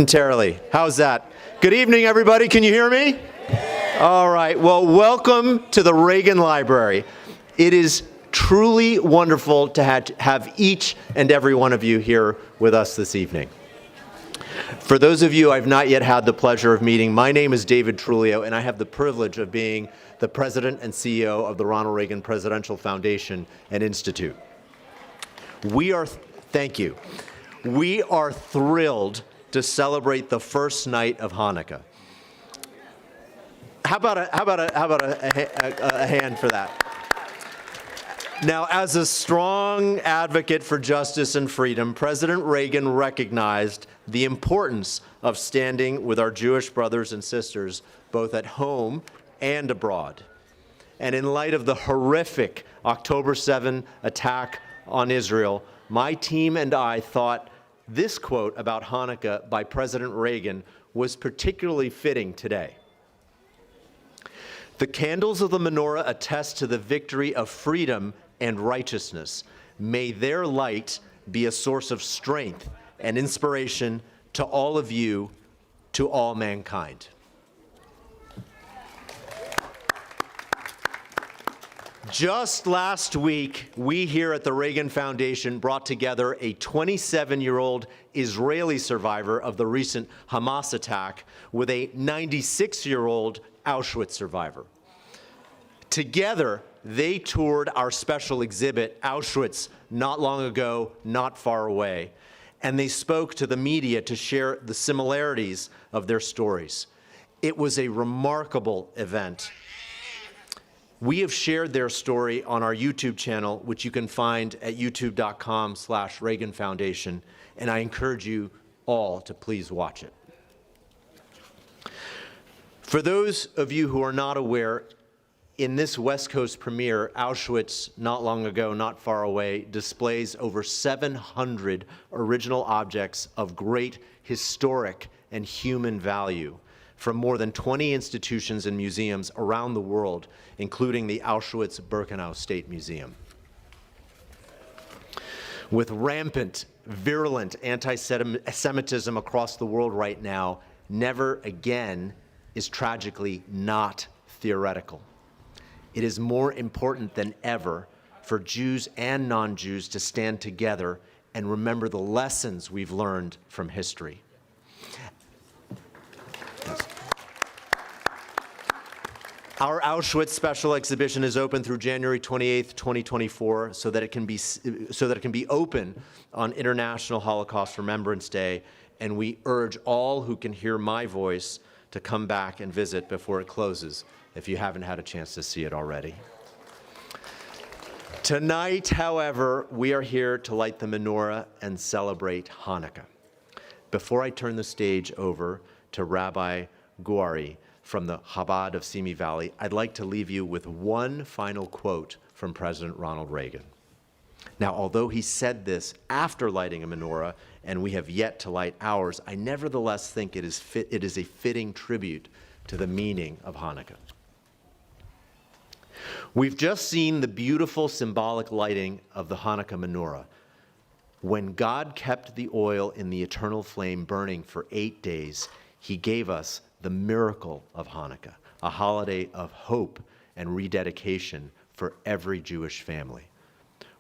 Momentarily. How's that? Good evening, everybody. Can you hear me? All right. Well, welcome to the Reagan Library. It is truly wonderful to have each and every one of you here with us this evening. For those of you I've not yet had the pleasure of meeting, my name is David Trulio, and I have the privilege of being the president and CEO of the Ronald Reagan Presidential Foundation and Institute. Thank you. We are thrilled to celebrate the first night of Hanukkah. How about a hand for that? Now, as a strong advocate for justice and freedom, President Reagan recognized the importance of standing with our Jewish brothers and sisters, both at home and abroad. And in light of the horrific October 7 attack on Israel, my team and I thought this quote about Hanukkah by President Reagan was particularly fitting today. The candles of the menorah attest to the victory of freedom and righteousness. May their light be a source of strength and inspiration to all of you, to all mankind. Just last week, we here at the Reagan Foundation brought together a 27-year-old Israeli survivor of the recent Hamas attack with a 96-year-old Auschwitz survivor. Together, they toured our special exhibit, Auschwitz, not long ago, not far away, and they spoke to the media to share the similarities of their stories. It was a remarkable event. We have shared their story on our YouTube channel, which you can find at youtube.com/Reagan Foundation, and I encourage you all to please watch it. For those of you who are not aware, in this West Coast premiere, Auschwitz, not long ago, not far away, displays over 700 original objects of great historic and human value from more than 20 institutions and museums around the world, including the Auschwitz-Birkenau State Museum. With rampant, virulent anti-Semitism across the world right now, never again is tragically not theoretical. It is more important than ever for Jews and non-Jews to stand together and remember the lessons we've learned from history. Our Auschwitz special exhibition is open through January 28th, 2024, so that it can be open on International Holocaust Remembrance Day, and we urge all who can hear my voice to come back and visit before it closes, if you haven't had a chance to see it already. Tonight, however, we are here to light the menorah and celebrate Hanukkah. Before I turn the stage over to Rabbi Gouari from the Chabad of Simi Valley, I'd like to leave you with one final quote from President Ronald Reagan. Now, although he said this after lighting a menorah, and we have yet to light ours, I nevertheless think it is a fitting tribute to the meaning of Hanukkah. We've just seen the beautiful symbolic lighting of the Hanukkah menorah. When God kept the oil in the eternal flame burning for 8 days, he gave us the miracle of Hanukkah, a holiday of hope and rededication for every Jewish family.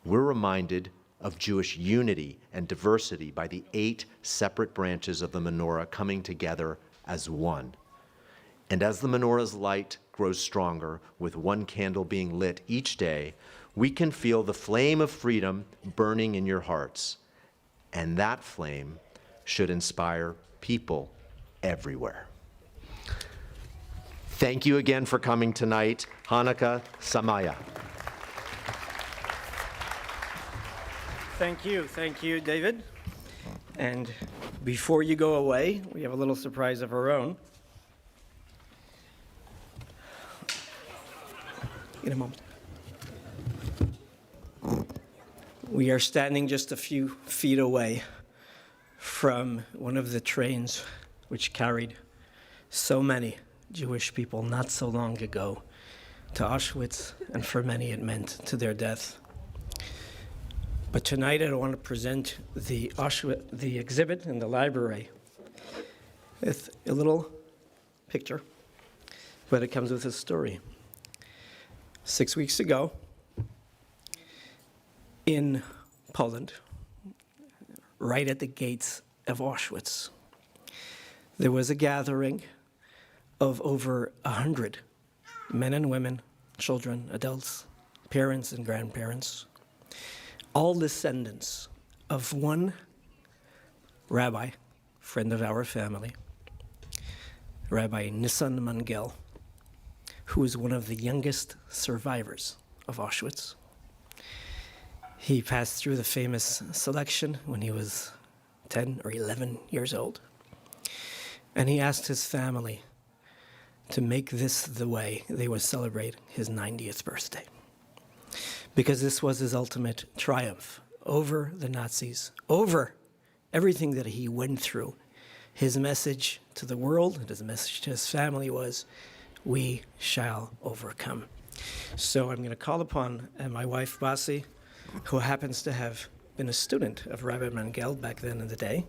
We're reminded of Jewish unity and diversity by the 8 separate branches of the menorah coming together as one. And as the menorah's light grows stronger, with one candle being lit each day, we can feel the flame of freedom burning in your hearts. And that flame should inspire people everywhere. Thank you again for coming tonight. Hanukkah Sameach. Thank you, David. And before you go away, we have a little surprise of our own. In a moment. We are standing just a few feet away from one of the trains which carried so many Jewish people not so long ago to Auschwitz, and for many it meant to their death. But tonight I want to present the exhibit in the library with a little picture, but it comes with a story. 6 weeks ago, in Poland, right at the gates of Auschwitz, there was a gathering of over 100 men and women, children, adults, parents and grandparents, all descendants of one rabbi, friend of our family, Rabbi Nissan Mangel, who is one of the youngest survivors of Auschwitz. He passed through the famous selection when he was 10 or 11 years old. And he asked his family to make this the way they would celebrate his 90th birthday. Because this was his ultimate triumph over the Nazis, over everything that he went through. His message to the world and his message to his family was, we shall overcome. So I'm going to call upon my wife, Basi, who happens to have been a student of Rabbi Mangel back then in the day.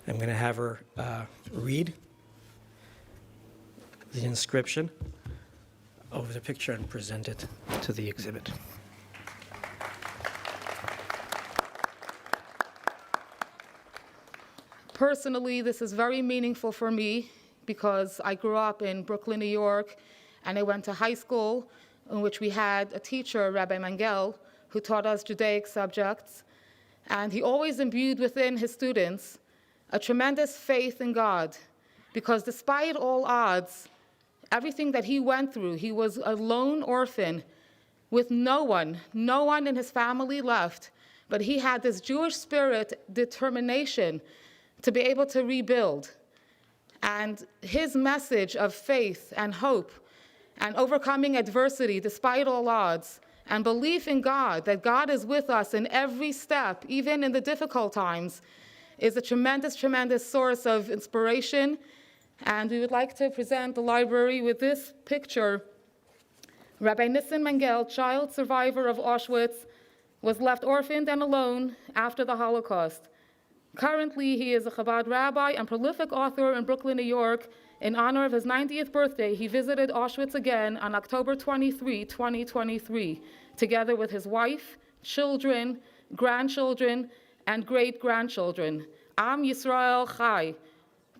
I'm going to have her read the inscription over the picture and present it to the exhibit. Personally, this is very meaningful for me because I grew up in Brooklyn, New York, and I went to high school in which we had a teacher, Rabbi Mangel, who taught us Judaic subjects. And he always imbued within his students a tremendous faith in God, because despite all odds, everything that he went through, he was a lone orphan with no one in his family left, but he had this Jewish spirit, determination to be able to rebuild. And his message of faith and hope and overcoming adversity despite all odds and belief in God, that God is with us in every step, even in the difficult times, is a tremendous, tremendous source of inspiration. And we would like to present the library with this picture. Rabbi Nissan Mangel, child survivor of Auschwitz, was left orphaned and alone after the Holocaust. Currently, he is a Chabad rabbi and prolific author in Brooklyn, New York. In honor of his 90th birthday, he visited Auschwitz again on October 23, 2023, together with his wife, children, grandchildren, and great-grandchildren. Am Yisrael Chai,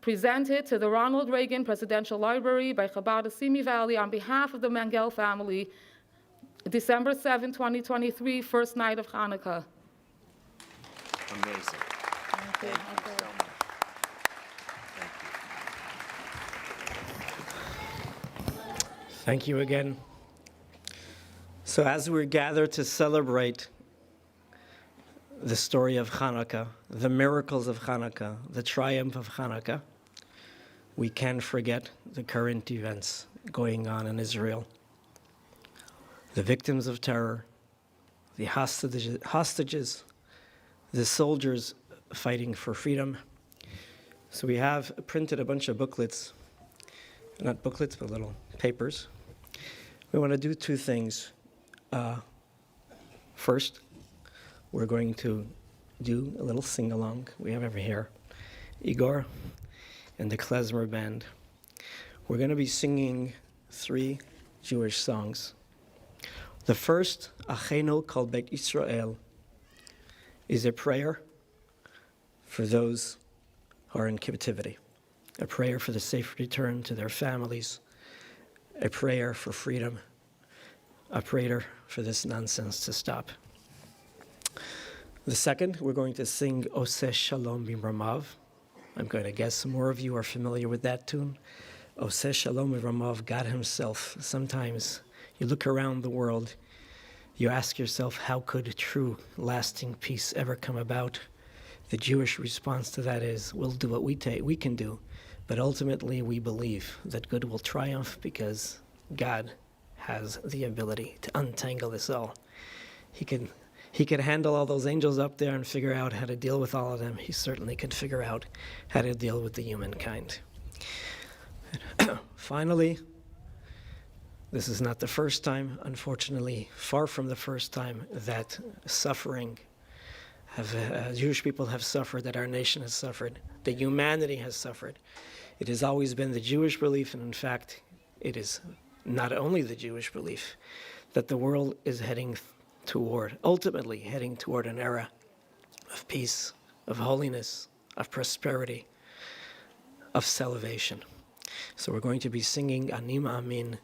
presented to the Ronald Reagan Presidential Library by Chabad of Simi Valley on behalf of the Mangel family, December 7, 2023, first night of Hanukkah. Amazing. Thank you so much. Thank you again. So as we're gathered to celebrate the story of Hanukkah, the miracles of Hanukkah, the triumph of Hanukkah, we can't forget the current events going on in Israel. The victims of terror, the hostages, the soldiers fighting for freedom. So we have printed a bunch of booklets, not booklets, but little papers. We want to do two things. First, we're going to do a little sing-along. We have over here Igor and the klezmer band. We're going to be singing 3 Jewish songs. The first, Achenu Kol Beit Yisrael, is a prayer for those who are in captivity, a prayer for the safe return to their families, a prayer for freedom, a prayer for this nonsense to stop. The second, we're going to sing Oseh Shalom B'Ramav. I'm going to guess more of you are familiar with that tune. Oseh Shalom B'Ramav, God himself. Sometimes you look around the world, you ask yourself, how could true, lasting peace ever come about? The Jewish response to that is, we'll do what we can do, but ultimately we believe that good will triumph because God has the ability to untangle this all. He could handle all those angels up there and figure out how to deal with all of them. He certainly could figure out how to deal with the humankind. Finally, this is not the first time, unfortunately, far from the first time, that suffering Jewish people have suffered, that our nation has suffered, that humanity has suffered. It has always been the Jewish belief, and in fact, it is not only the Jewish belief, that the world is ultimately heading toward an era of peace, of holiness, of prosperity, of salvation. So we're going to be singing Ani Ma'amin,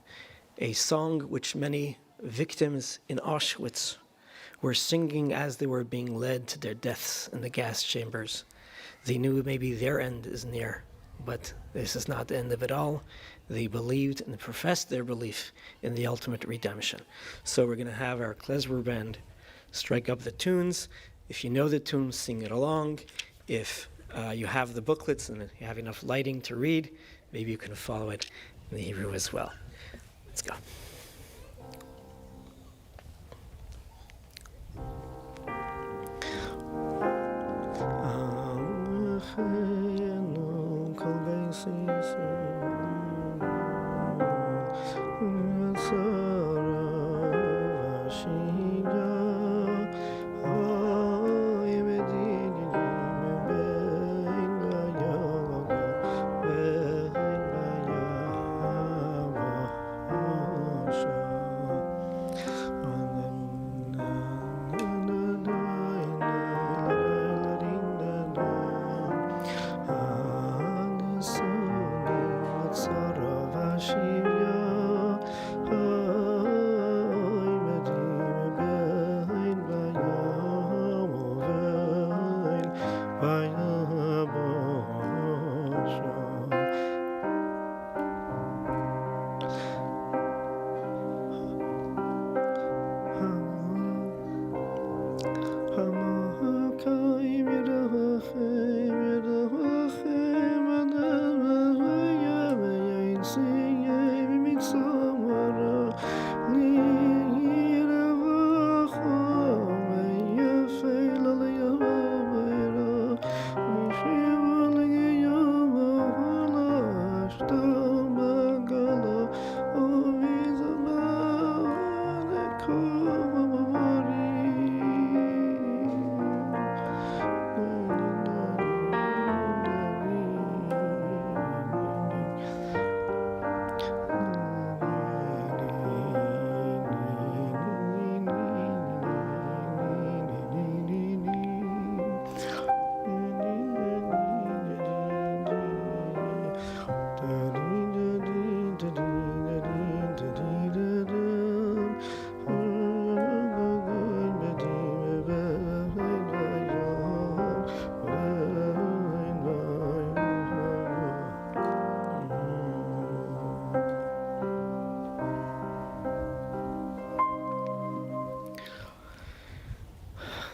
a song which many victims in Auschwitz were singing as they were being led to their deaths in the gas chambers. They knew maybe their end is near, but this is not the end of it all. They believed and professed their belief in the ultimate redemption. So we're going to have our klezmer band strike up the tunes. If you know the tunes, sing it along. If you have the booklets and you have enough lighting to read, maybe you can follow it in the Hebrew as well. Let's go.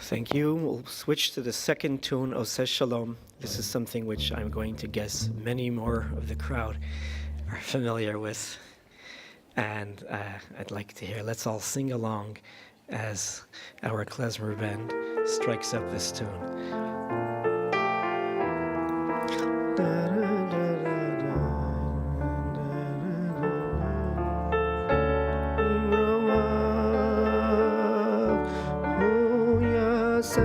Thank you. We'll switch to the second tune, Oseh Shalom. This is something which I'm going to guess many more of the crowd are familiar with. And I'd like to hear, let's all sing along as our klezmer band strikes up this tune.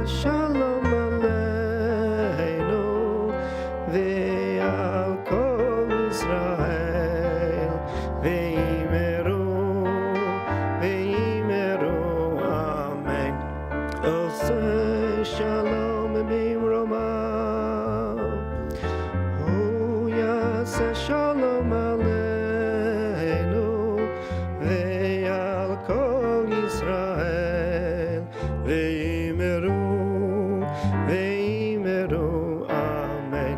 Shalom Aleinu ve'al kol Yisrael ve'imeru amen. Oseh shalom b'imromav hu yaseh shalom aleinu ve'al kol Yisrael ve'imeru amen.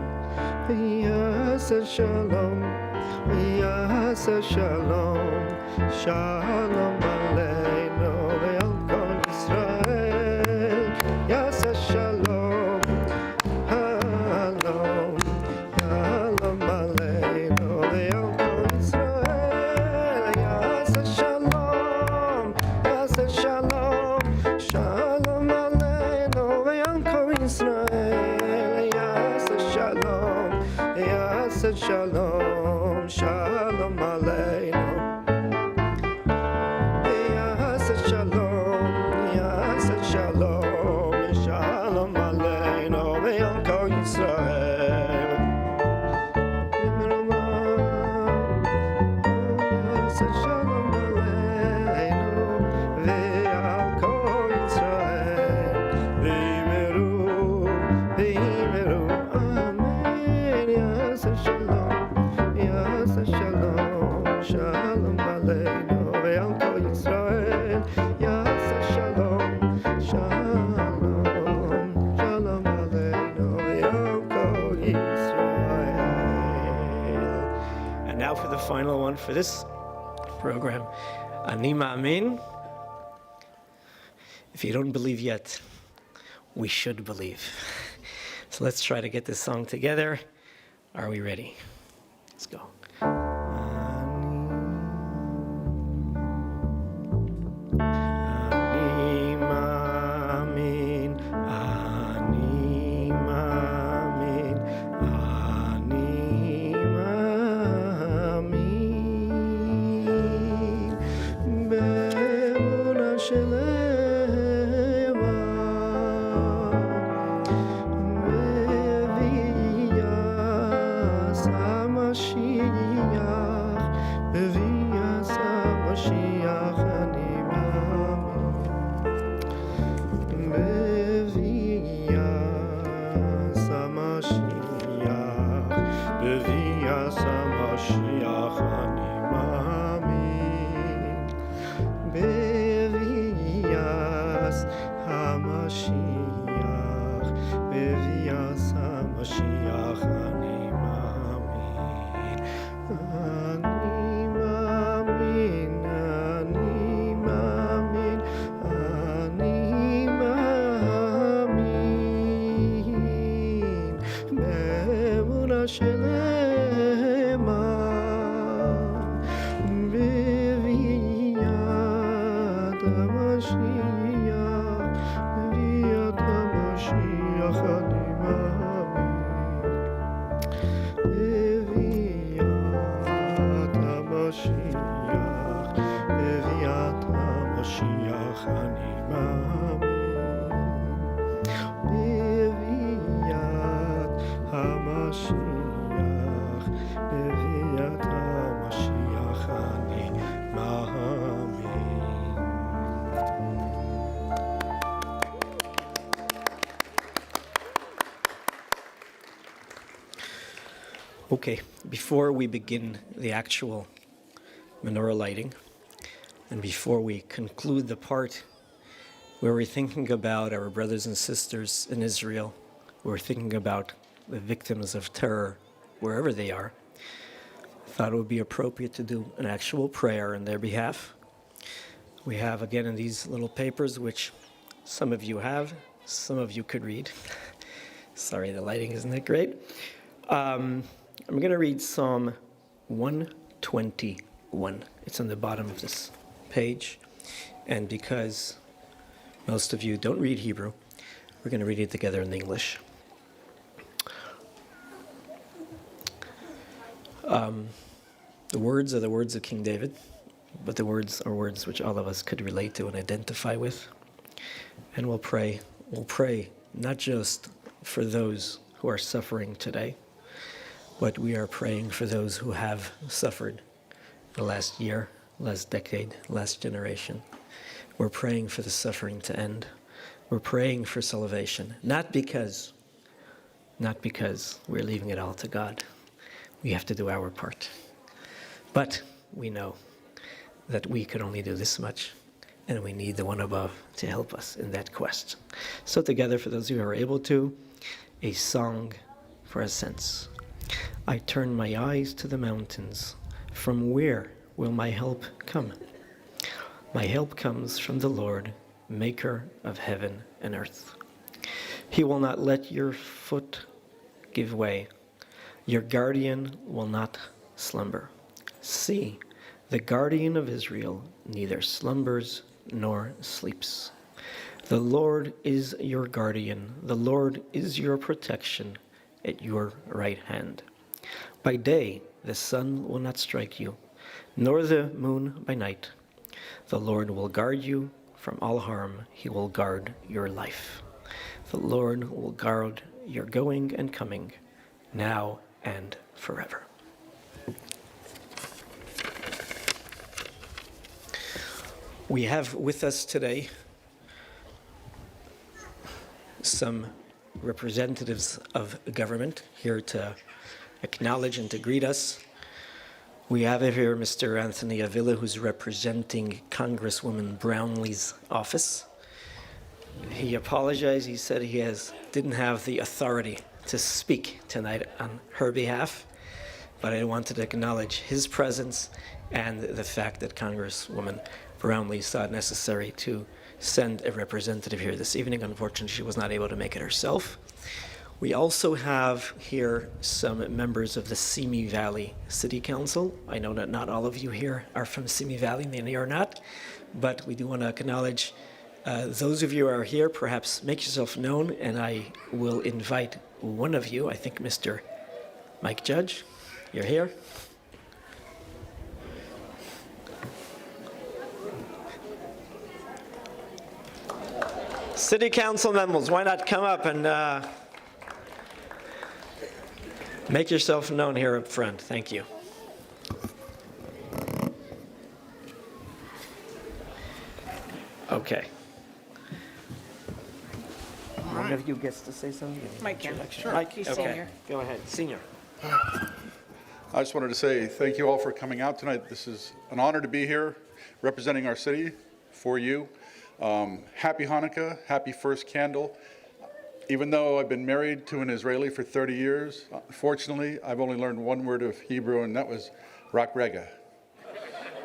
Yaseh shalom, yaseh shalom, shalom aleinu ve'al kol Yisrael. Yaseh shalom, shalom, shalom aleinu ve'al kol Yisrael. Yaseh shalom, yaseh shalom, shalom aleinu ve'al kol Yisrael. Yaseh shalom, yaseh shalom, shalom aleinu. Yaseh shalom, yaseh shalom, shalom final one for this program. Ani ma'amin. If you don't believe yet, we should believe. So let's try to get this song together. Are we ready? Let's go. Okay, before we begin the actual menorah lighting, and before we conclude the part where we're thinking about our brothers and sisters in Israel, we're thinking about the victims of terror, wherever they are, I thought it would be appropriate to do an actual prayer on their behalf. We have, again, in these little papers, which some of you have, some of you could read. Sorry, the lighting isn't that great. I'm going to read Psalm 121. It's on the bottom of this page. And because most of you don't read Hebrew, we're going to read it together in English. The words are the words of King David, but the words are words which all of us could relate to and identify with. And we'll pray not just for those who are suffering today, but we are praying for those who have suffered the last year, last decade, last generation. We're praying for the suffering to end. We're praying for salvation, not because we're leaving it all to God. We have to do our part. But we know that we could only do this much, and we need the one above to help us in that quest. So together, for those who are able to, a song for ascents. I turn my eyes to the mountains. From where will my help come? My help comes from the Lord, maker of heaven and earth. He will not let your foot give way. Your guardian will not slumber. See, the guardian of Israel neither slumbers nor sleeps. The Lord is your guardian. The Lord is your protection at your right hand. By day the sun will not strike you, nor the moon by night. The Lord will guard you from all harm. He will guard your life. The Lord will guard your going and coming, now and forever. We have with us today some representatives of government here to acknowledge and to greet us. We have here Mr. Anthony Avila, who's representing Congresswoman Brownlee's office. He apologized. He said he didn't have the authority to speak tonight on her behalf, but I wanted to acknowledge his presence and the fact that Congresswoman Brownlee saw it necessary to send a representative here this evening. Unfortunately, she was not able to make it herself. We also have here some members of the Simi Valley City Council. I know that not all of you here are from Simi Valley, many are not, but we do want to acknowledge those of you who are here. Perhaps make yourself known, and I will invite one of you, I think Mr. Mike Judge, you're here. City Council members, why not come up and make yourself known here up front. Thank you. Okay. One of you gets to say something? Mike can. Sure. Mike, He's okay. senior. Go ahead, senior. I just wanted to say thank you all for coming out tonight. This is an honor to be here representing our city for you. Happy Hanukkah, happy first candle. Even though I've been married to an Israeli for 30 years, fortunately, I've only learned one word of Hebrew, and that was rak rega.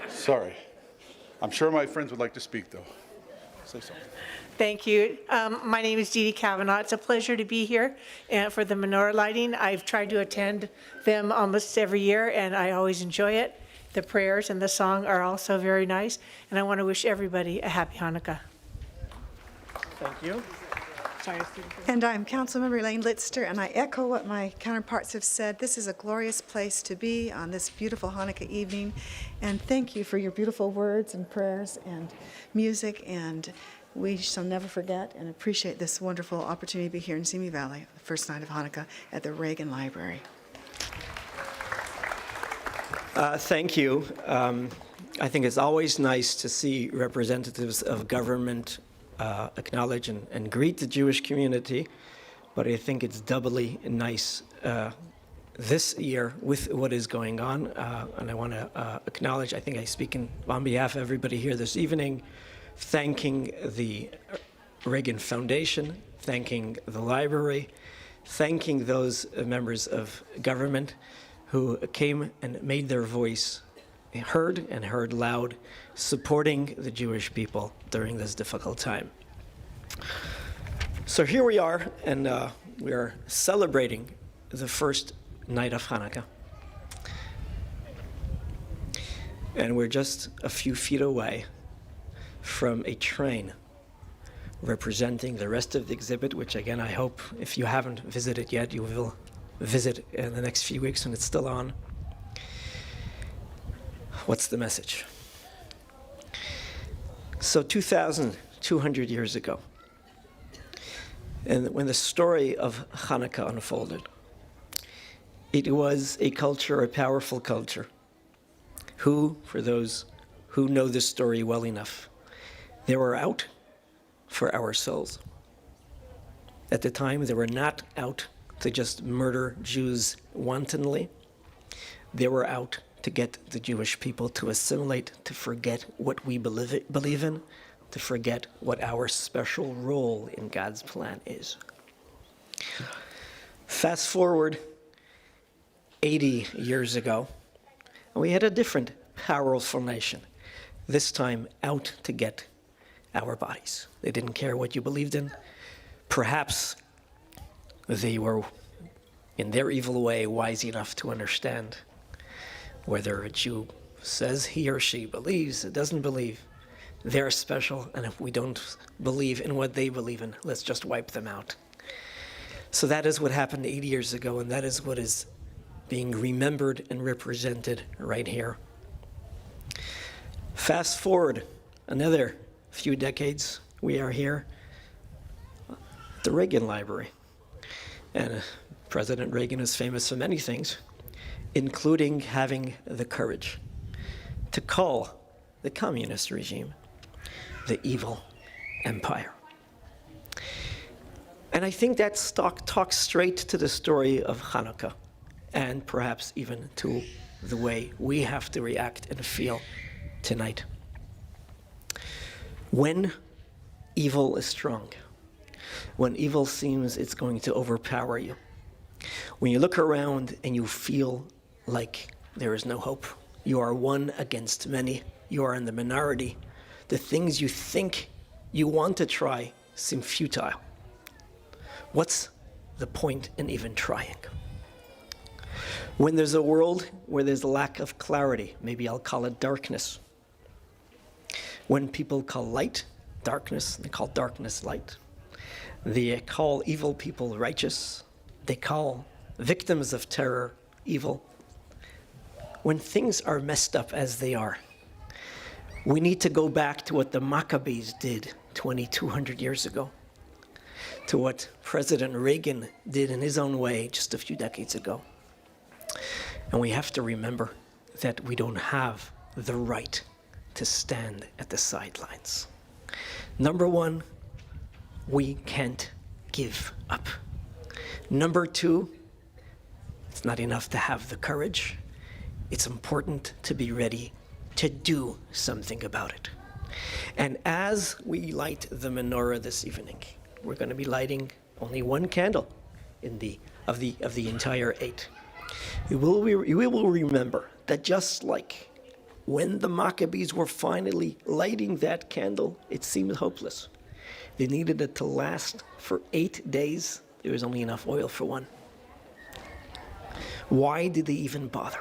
Sorry. I'm sure my friends would like to speak, though. Say something. Thank you. My name is Dee Dee Kavanaugh. It's a pleasure to be here for the menorah lighting. I've tried to attend them almost every year, and I always enjoy it. The prayers and the song are also very nice, and I want to wish everybody a happy Hanukkah. Thank you. Sorry, Steve. And I'm Councilmember Elaine Litster, and I echo what my counterparts have said. This is a glorious place to be on this beautiful Hanukkah evening, and thank you for your beautiful words and prayers and music, and we shall never forget and appreciate this wonderful opportunity to be here in Simi Valley, the first night of Hanukkah at the Reagan Library. Thank you. I think it's always nice to see representatives of government acknowledge and greet the Jewish community, but I think it's doubly nice this year with what is going on. And I want to acknowledge, I think I speak on behalf of everybody here this evening, thanking the Reagan Foundation, thanking the library, thanking those members of government who came and made their voice heard and heard loud, supporting the Jewish people during this difficult time. So here we are, and we are celebrating the first night of Hanukkah. And we're just a few feet away from a train representing the rest of the exhibit, which again, I hope if you haven't visited yet, you will visit in the next few weeks when it's still on. What's the message? So 2,200 years ago, and when the story of Hanukkah unfolded, it was a culture, a powerful culture, who, for those who know this story well enough, they were out for our souls. At the time, they were not out to just murder Jews wantonly. They were out to get the Jewish people to assimilate, to forget what we believe in, to forget what our special role in God's plan is. Fast forward 80 years ago, we had a different powerful nation, this time out to get our bodies. They didn't care what you believed in. Perhaps they were, in their evil way, wise enough to understand whether a Jew says he or she believes, doesn't believe, they're special, and if we don't believe in what they believe in, let's just wipe them out. So that is what happened 80 years ago, and that is what is being remembered and represented right here. Fast forward another few decades, we are here at the Reagan Library. And President Reagan is famous for many things, including having the courage to call the communist regime the evil empire. And I think that talks straight to the story of Hanukkah, and perhaps even to the way we have to react and feel tonight. When evil is strong, when evil seems it's going to overpower you, when you look around and you feel like there is no hope. You are one against many. You are in the minority. The things you think you want to try seem futile. What's the point in even trying? When there's a world where there's a lack of clarity, maybe I'll call it darkness. When people call light darkness, they call darkness light. They call evil people righteous. They call victims of terror evil. When things are messed up as they are, we need to go back to what the Maccabees did 2,200 years ago, to what President Reagan did in his own way just a few decades ago. And we have to remember that we don't have the right to stand at the sidelines. Number one, we can't give up. Number two, it's not enough to have the courage. It's important to be ready to do something about it. And as we light the menorah this evening, we're going to be lighting only one candle of the entire 8. We will remember that just like when the Maccabees were finally lighting that candle, it seemed hopeless. They needed it to last for 8 days. There was only enough oil for one. Why did they even bother?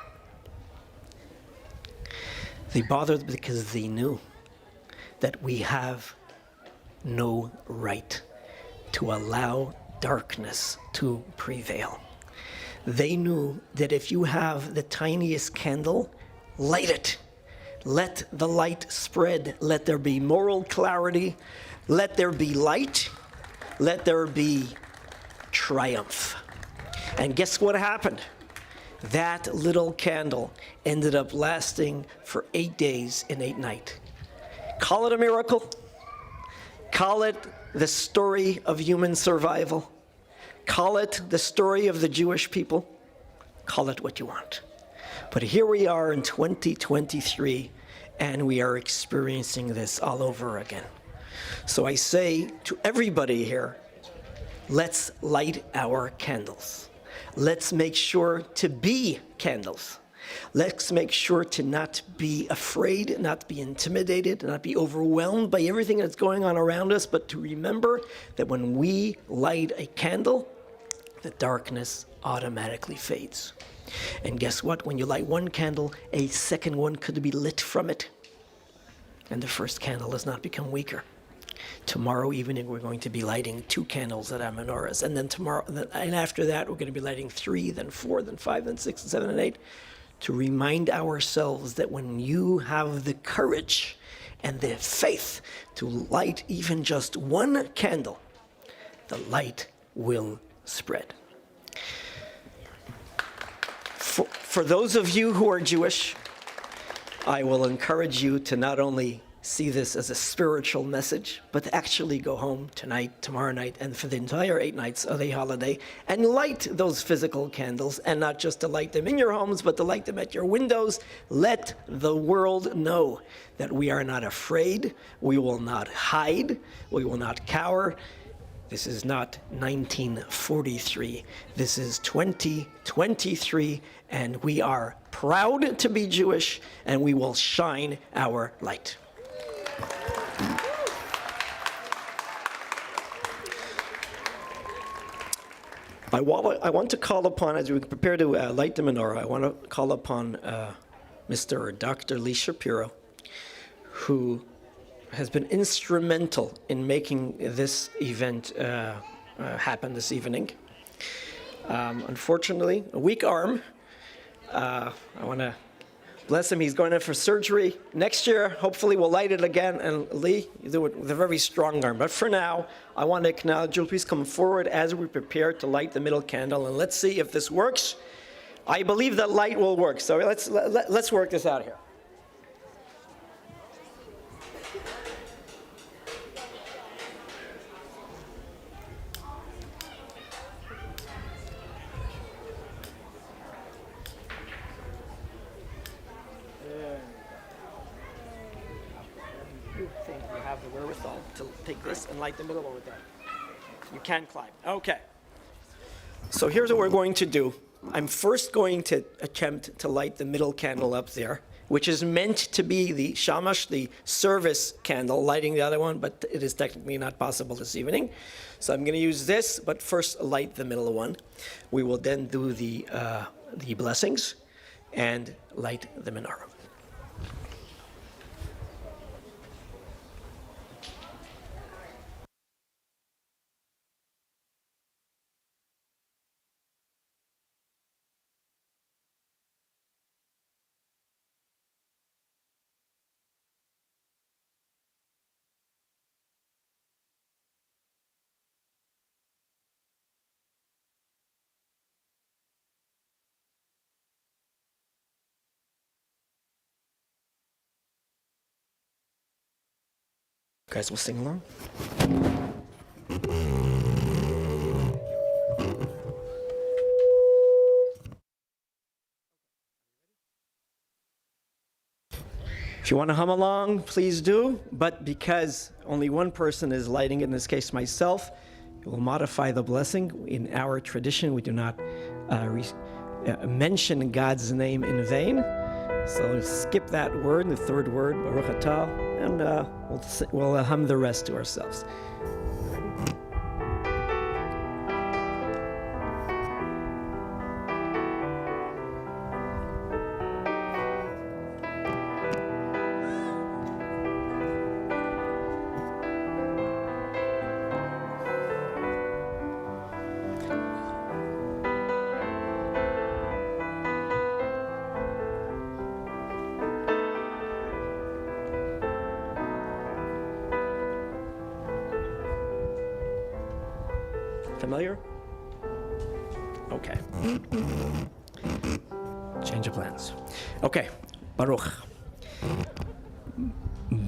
They bothered because they knew that we have no right to allow darkness to prevail. They knew that if you have the tiniest candle, light it. Let the light spread. Let there be moral clarity. Let there be light. Let there be triumph. And guess what happened? That little candle ended up lasting for 8 days and 8 nights. Call it a miracle. Call it the story of human survival. Call it the story of the Jewish people. Call it what you want. But here we are in 2023, and we are experiencing this all over again. So I say to everybody here, let's light our candles. Let's make sure to be candles. Let's make sure to not be afraid, not be intimidated, not be overwhelmed by everything that's going on around us, but to remember that when we light a candle, the darkness automatically fades. And guess what? When you light one candle, a second one could be lit from it. And the first candle does not become weaker. Tomorrow evening, we're going to be lighting 2 candles at our menorahs. And then and after that, we're going to be lighting 3, then 4, then 5, then 6, 7, and 8, to remind ourselves that when you have the courage and the faith to light even just one candle, the light will spread. For those of you who are Jewish, I will encourage you to not only see this as a spiritual message, but to actually go home tonight, tomorrow night, and for the entire 8 nights of the holiday, and light those physical candles, and not just to light them in your homes, but to light them at your windows. Let the world know that we are not afraid, we will not hide, we will not cower. This is not 1943. This is 2023, and we are proud to be Jewish, and we will shine our light. I want to call upon, as we prepare to light the menorah, I want to call upon Mr. or Dr. Lee Shapiro, who has been instrumental in making this event happen this evening. Unfortunately, a weak arm. I want to bless him. He's going in for surgery. Next year, hopefully, we'll light it again. And Lee, you do it with a very strong arm. But for now, I want to acknowledge you. Please come forward as we prepare to light the middle candle. And let's see if this works. I believe that light will work. So let's work this out here. Have the wherewithal to take this and light the middle with that. You can climb. Okay. So here's what we're going to do. I'm first going to attempt to light the middle candle up there, which is meant to be the shamash, the service candle, lighting the other one, but it is technically not possible this evening. So I'm going to use this, but first light the middle one. We will then do the blessings and light the menorah. You guys will sing along. If you want to hum along, please do. But because only one person is lighting, in this case myself, it will modify the blessing. In our tradition, we do not mention God's name in vain. So skip that word, the third word, Baruch Atah, and we'll hum the rest to ourselves. Familiar? Okay. Change of plans. Okay. Baruch.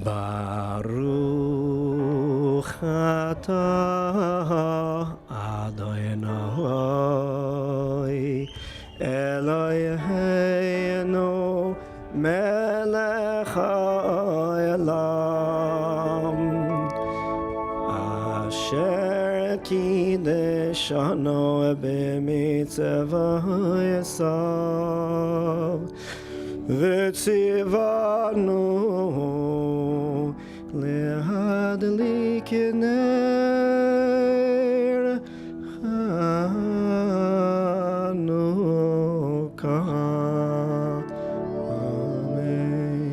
Baruch atah Adonai Eloheinu melech haolam asher kideshanu b'mitzvotav v'tzivanu להדליק נר חנוכה. אמן.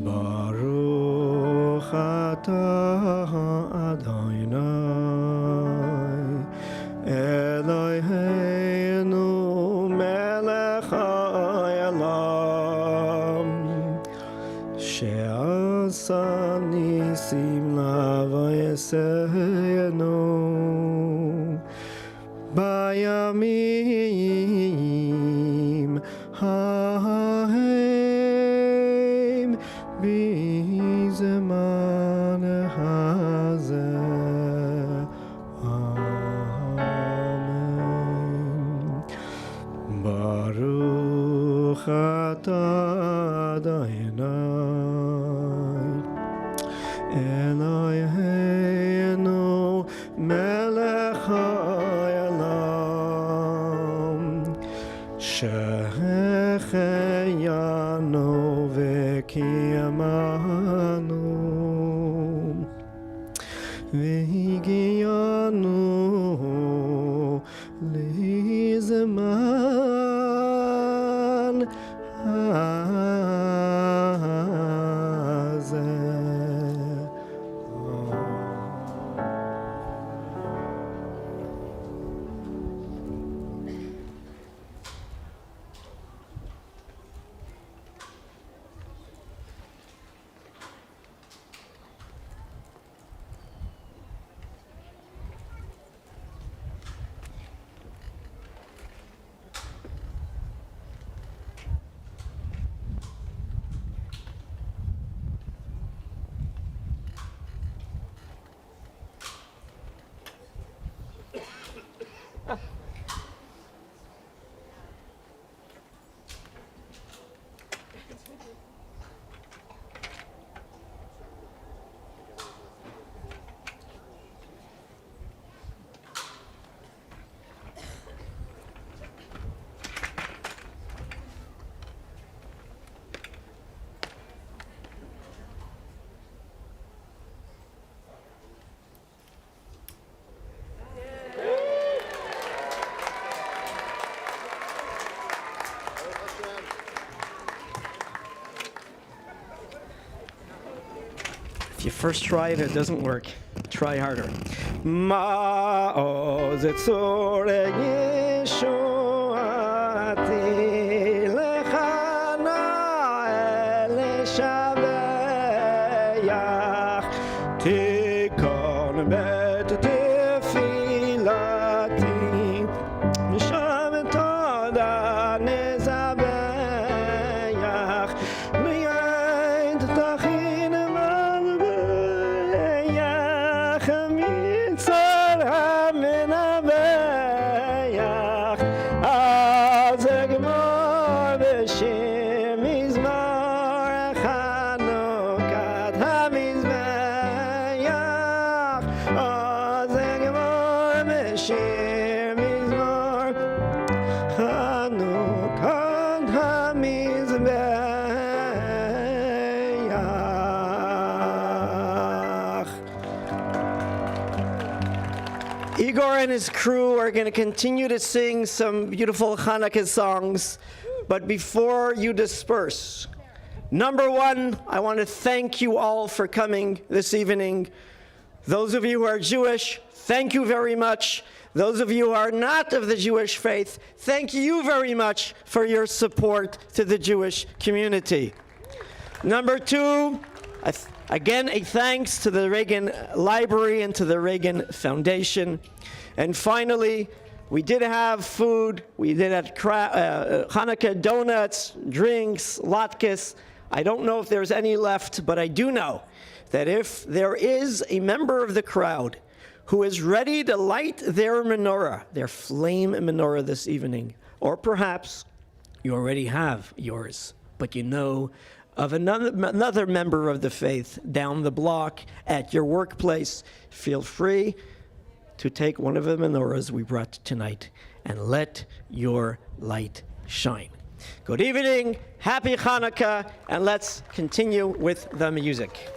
ברוך אתה אדוני אלוהינו מלך העולם שעשה ניסים לבייסנו בימים ההם בזמן הזה. אמן. ברוך אתה אדוני אלוהינו מלך העולם שהחיינו וקיימנו והגיענו לזמן הזה. If you first try it, it doesn't work. Try harder. Ma'oz etzoreh Yeshuati lechana eleshabeach tikon bet tefilati misham toda nezabeach miyayin tachin malbeach mitzar hamenabeach azegmor b'shem mizmor Chanukat hamizbeach azegmor b'shem mizmor Chanukat hamizbeach. Igor and his crew are going to continue to sing some beautiful Hanukkah songs, but before you disperse, number one, I want to thank you all for coming this evening. Those of you who are Jewish, thank you very much. Those of you who are not of the Jewish faith, thank you very much for your support to the Jewish community. Number two, again, a thanks to the Reagan Library and to the Reagan Foundation. And finally, we did have food. We did have Hanukkah donuts, drinks, latkes. I don't know if there's any left, but I do know that if there is a member of the crowd who is ready to light their menorah, their flame menorah this evening, or perhaps you already have yours, but you know of another member of the faith down the block at your workplace, feel free to take one of the menorahs we brought tonight and let your light shine. Good evening, happy Hanukkah, and let's continue with the music.